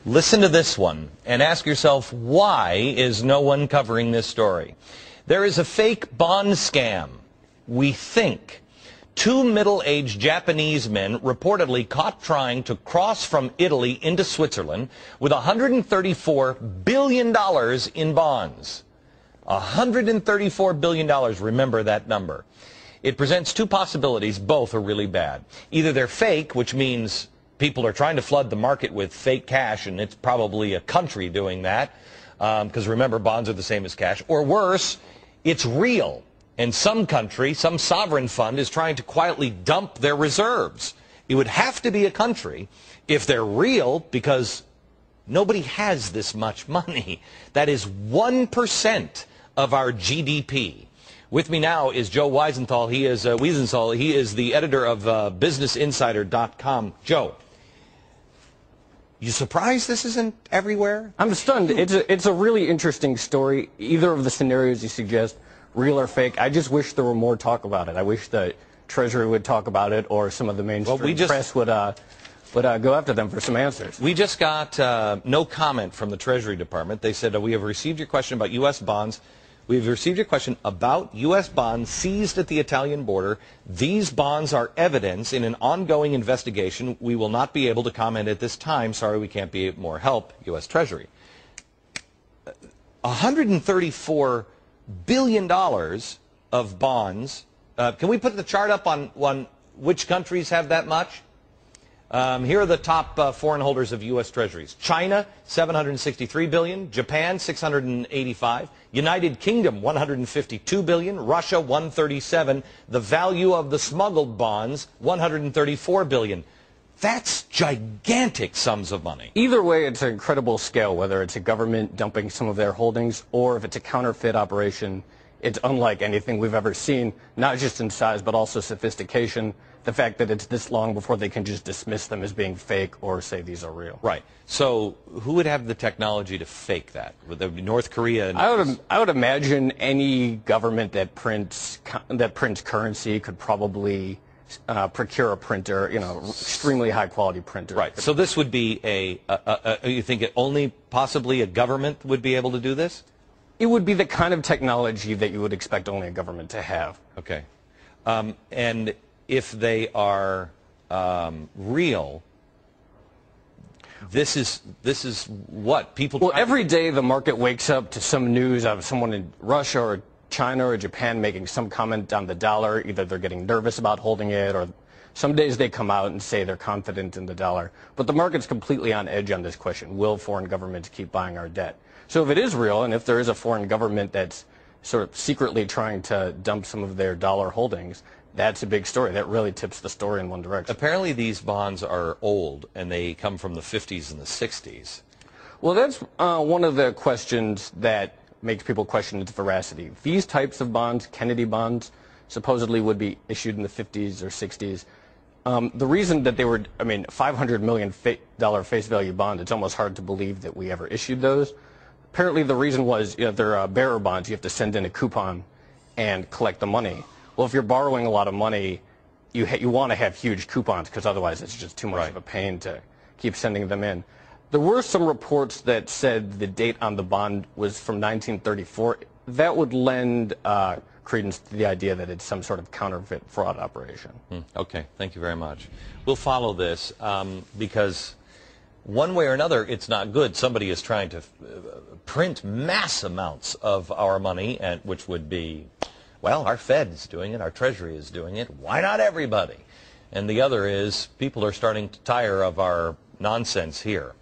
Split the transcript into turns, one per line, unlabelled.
Listen to this one and ask yourself, why is no one covering this story? There is a fake bond scam. We think. Two middle-aged Japanese men reportedly caught trying to cross from Italy into Switzerland with $134 billion in bonds. $134 billion, remember that number. It presents two possibilities, both are really bad. Either they're fake, which means people are trying to flood the market with fake cash, and it's probably a country doing that, because remember, bonds are the same as cash. Or worse, it's real, and some country, some sovereign fund is trying to quietly dump their reserves. It would have to be a country if they're real, because nobody has this much money. That is 1% of our GDP. With me now is Joe Wiesenthal. He is the editor of BusinessInsider.com. Joe, you surprised this isn't everywhere?
I'm stunned. It's a really interesting story. Either of the scenarios you suggest, real or fake, I just wish there were more talk about it. I wish the Treasury would talk about it, or some of the mainstream press would go after them for some answers.
We just got no comment from the Treasury Department. They said, we have received your question about U.S. bonds. We've received your question about U.S. bonds seized at the Italian border. These bonds are evidence in an ongoing investigation. We will not be able to comment at this time. Sorry, we can't be more help, U.S. Treasury. $134 billion of bonds. Can we put the chart up on which countries have that much? Here are the top foreign holders of U.S. Treasuries. China, $763 billion. Japan, $685. United Kingdom, $152 billion. Russia, $137. The value of the smuggled bonds, $134 billion. That's gigantic sums of money.
Either way, it's an incredible scale, whether it's a government dumping some of their holdings or if it's a counterfeit operation. It's unlike anything we've ever seen, not just in size, but also sophistication. The fact that it's this long before they can just dismiss them as being fake or say these are real.
Right. So who would have the technology to fake that? Would that be North Korea?
I would imagine any government that prints currency could probably procure a printer, extremely high quality printer.
Right. So this would be you think only possibly a government would be able to do this?
It would be the kind of technology that you would expect only a government to have.
Okay. And if they are real, this is what people.
Well, every day the market wakes up to some news of someone in Russia or China or Japan making some comment on the dollar. Either they're getting nervous about holding it, or some days they come out and say they're confident in the dollar. But the market's completely on edge on this question: will foreign governments keep buying our debt? So if it is real, and if there is a foreign government that's sort of secretly trying to dump some of their dollar holdings, that's a big story. That really tips the story in one direction.
Apparently these bonds are old, and they come from the 50s and the 60s.
Well, that's one of the questions that makes people question its veracity. These types of bonds, Kennedy bonds, supposedly would be issued in the 50s or 60s. The reason that they were, $500 million face value bond, it's almost hard to believe that we ever issued those. Apparently the reason was, they're bearer bonds. You have to send in a coupon and collect the money. Well, if you're borrowing a lot of money, you want to have huge coupons, because otherwise it's just too much of a pain to keep sending them in. There were some reports that said the date on the bond was from 1934. That would lend credence to the idea that it's some sort of counterfeit fraud operation.
Okay, thank you very much. We'll follow this because one way or another it's not good. Somebody is trying to print mass amounts of our money, and which would be, well, our Fed is doing it, our Treasury is doing it. Why not everybody? And the other is people are starting to tire of our nonsense here.